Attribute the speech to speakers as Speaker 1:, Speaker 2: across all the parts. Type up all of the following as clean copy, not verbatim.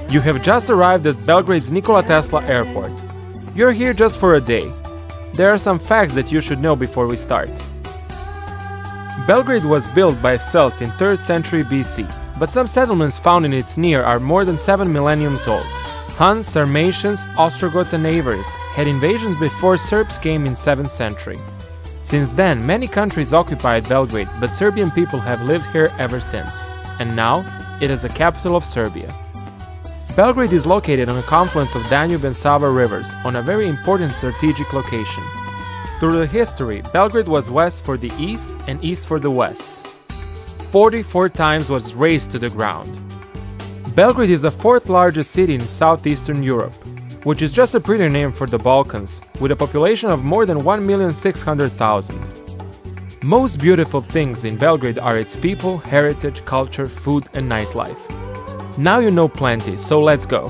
Speaker 1: You have just arrived at Belgrade's Nikola Tesla Airport. You're here just for a day. There are some facts that you should know before we start. Belgrade was built by Celts in 3rd century BC, but some settlements found in its near are more than 7 millenniums old. Huns, Sarmatians, Ostrogoths and Avars had invasions before Serbs came in 7th century. Since then, many countries occupied Belgrade, but Serbian people have lived here ever since. And now, it is the capital of Serbia. Belgrade is located on a confluence of Danube and Sava rivers, on a very important strategic location. Through the history, Belgrade was west for the east and east for the west. 44 times was razed to the ground. Belgrade is the 4th largest city in southeastern Europe, which is just a pretty name for the Balkans, with a population of more than 1,600,000. Most beautiful things in Belgrade are its people, heritage, culture, food and nightlife. Now you know plenty, so let's go.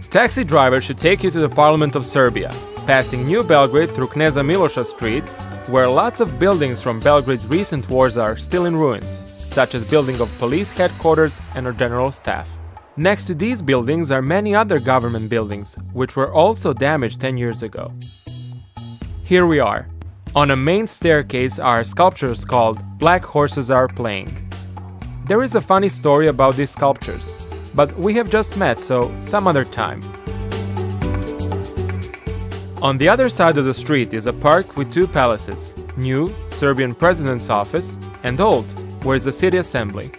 Speaker 1: Taxi driver should take you to the Parliament of Serbia, passing New Belgrade through Kneza Miloša Street, where lots of buildings from Belgrade's recent wars are still in ruins, such as building of police headquarters and our general staff. Next to these buildings are many other government buildings, which were also damaged 10 years ago. Here we are. On a main staircase are sculptures called Black Horses Are Playing. There is a funny story about these sculptures, but we have just met, so some other time. On the other side of the street is a park with 2 palaces, New, Serbian President's Office, and Old, where is the City Assembly.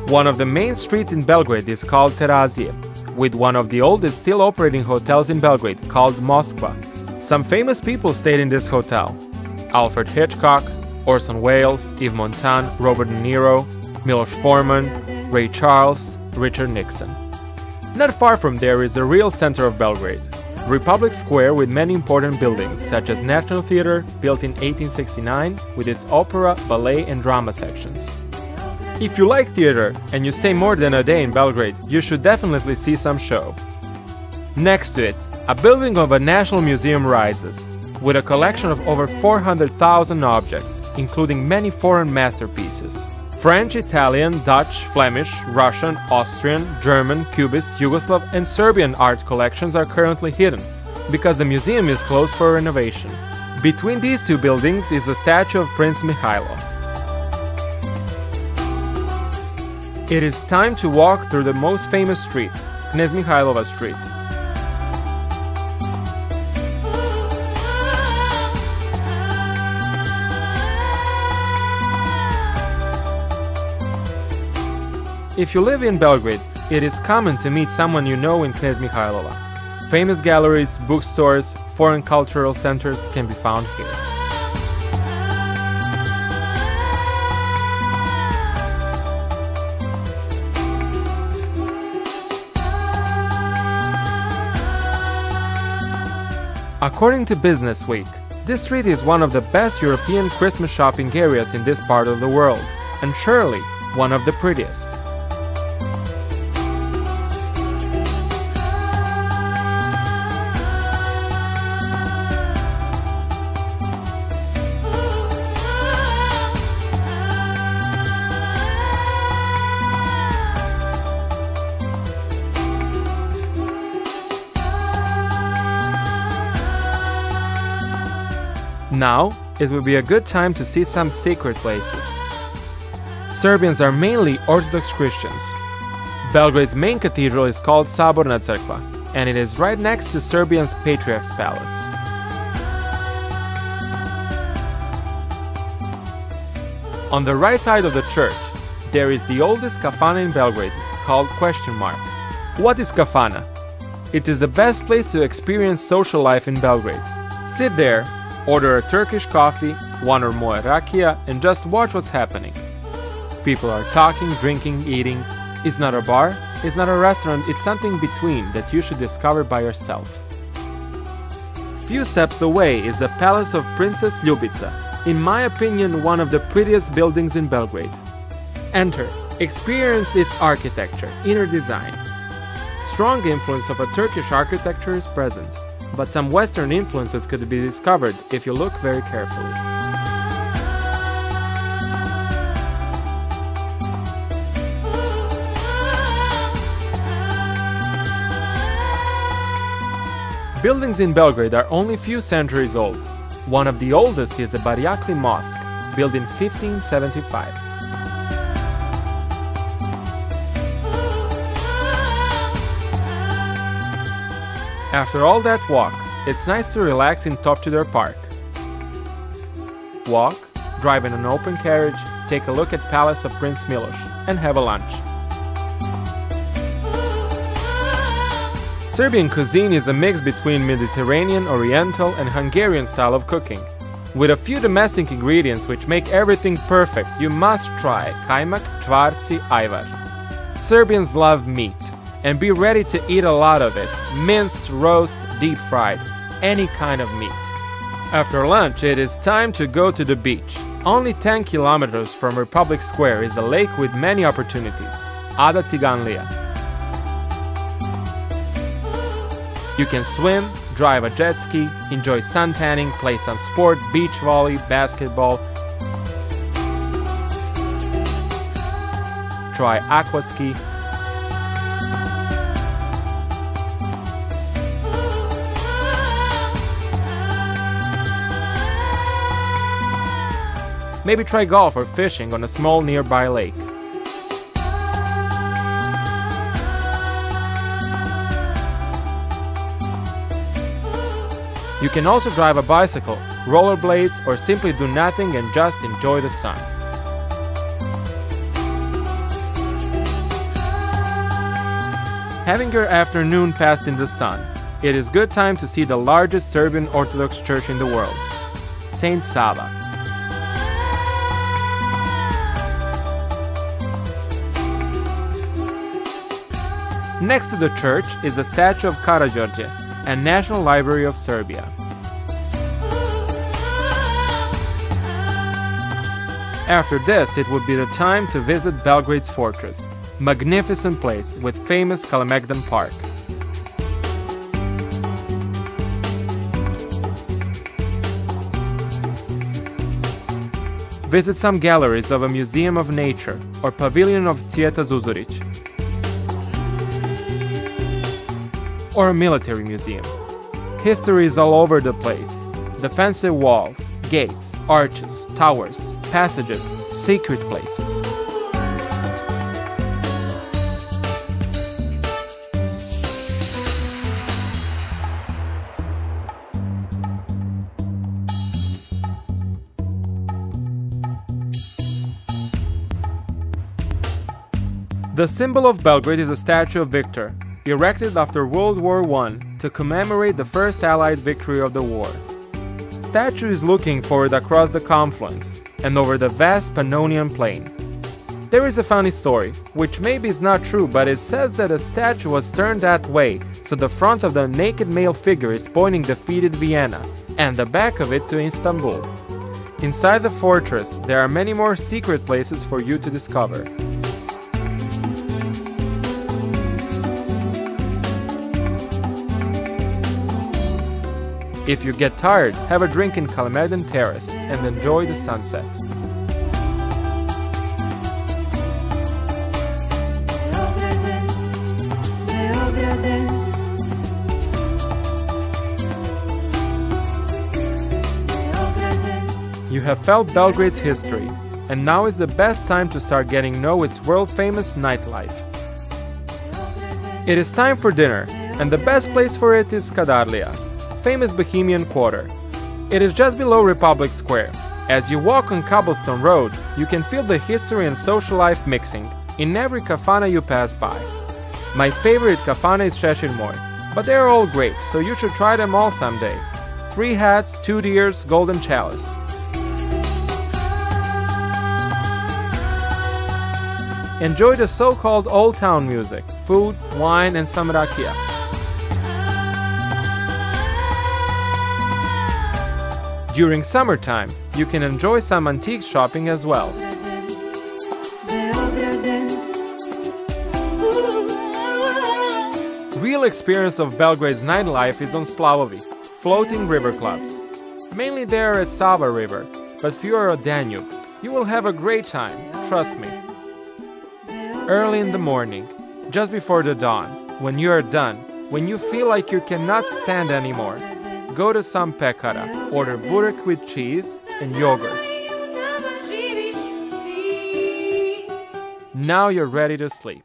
Speaker 1: One of the main streets in Belgrade is called Terazije, with one of the oldest still operating hotels in Belgrade, called Moskva. Some famous people stayed in this hotel: Alfred Hitchcock, Orson Welles, Yves Montand, Robert De Niro, Miloš Forman, Ray Charles, Richard Nixon. Not far from there is the real center of Belgrade, Republic Square, with many important buildings, such as National Theatre, built in 1869, with its opera, ballet and drama sections. If you like theater and you stay more than a day in Belgrade, you should definitely see some show. Next to it, a building of a national museum rises, with a collection of over 400,000 objects, including many foreign masterpieces. French, Italian, Dutch, Flemish, Russian, Austrian, German, Cubist, Yugoslav and Serbian art collections are currently hidden, because the museum is closed for renovation. Between these 2 buildings is a statue of Prince Mihailo. It is time to walk through the most famous street, Knez Mihailova Street. If you live in Belgrade, it is common to meet someone you know in Knez Mihailova. Famous galleries, bookstores, foreign cultural centers can be found here. According to Business Week, this street is one of the best European Christmas shopping areas in this part of the world, and surely one of the prettiest. Now, it will be a good time to see some sacred places. Serbians are mainly Orthodox Christians. Belgrade's main cathedral is called Saborna Crkva, and it is right next to Serbian's Patriarch's Palace. On the right side of the church, there is the oldest kafana in Belgrade, called ? What is kafana? It is the best place to experience social life in Belgrade. Sit there, order a Turkish coffee, 1 or more rakia, and just watch what's happening. People are talking, drinking, eating. It's not a bar, it's not a restaurant, it's something between that you should discover by yourself. Few steps away is the Palace of Princess Ljubica, in my opinion one of the prettiest buildings in Belgrade. Enter, experience its architecture, inner design. Strong influence of a Turkish architecture is present, but some Western influences could be discovered if you look very carefully. Buildings in Belgrade are only a few centuries old. One of the oldest is the Barjakli Mosque, built in 1575. After all that walk, it's nice to relax in Topčider Park. Walk, drive in an open carriage, take a look at Palace of Prince Miloš, and have a lunch. Serbian cuisine is a mix between Mediterranean, Oriental, and Hungarian style of cooking. With a few domestic ingredients which make everything perfect, you must try kajmak, čvarci, ajvar. Serbians love meat, and be ready to eat a lot of it, minced, roast, deep fried, any kind of meat. After lunch, it is time to go to the beach. Only 10 kilometers from Republic Square is a lake with many opportunities, Ada Ciganlija. You can swim, drive a jet ski, enjoy sun tanning, play some sport, beach volley, basketball, try aqua ski, maybe try golf or fishing on a small nearby lake. You can also drive a bicycle, rollerblades, or simply do nothing and just enjoy the sun. Having your afternoon passed in the sun, it is good time to see the largest Serbian Orthodox church in the world, Saint Sava. Next to the church is a statue of Karađorđe and National Library of Serbia. After this, it would be the time to visit Belgrade's fortress, magnificent place with famous Kalemegdan Park. Visit some galleries of a museum of nature or pavilion of Cvijeta Zuzorić, or a military museum. History is all over the place. Defensive walls, gates, arches, towers, passages, secret places. The symbol of Belgrade is a statue of Victor, erected after World War I to commemorate the first Allied victory of the war. Statue is looking forward across the confluence and over the vast Pannonian plain. There is a funny story, which maybe is not true, but it says that a statue was turned that way so the front of the naked male figure is pointing defeated Vienna and the back of it to Istanbul. Inside the fortress, there are many more secret places for you to discover. If you get tired, have a drink in Kalemegdan Terrace and enjoy the sunset. You have felt Belgrade's history, and now is the best time to start getting to know its world-famous nightlife. It is time for dinner, and the best place for it is Skadarlija, famous Bohemian quarter. It is just below Republic Square. As you walk on Cobblestone Road, you can feel the history and social life mixing in every kafana you pass by. My favorite kafana is Šešir Moj, but they are all great, so you should try them all someday. 3 hats, 2 deers, golden chalice. Enjoy the so-called Old Town music, food, wine, and some rakia. During summertime, you can enjoy some antique shopping as well. Real experience of Belgrade's nightlife is on Splavovi, floating river clubs. Mainly they are at Sava River, but if you are at Danube, you will have a great time, trust me. Early in the morning, just before the dawn, when you are done, When you feel like you cannot stand anymore, go to some pekara, order burek with cheese and yogurt. Now you're ready to sleep.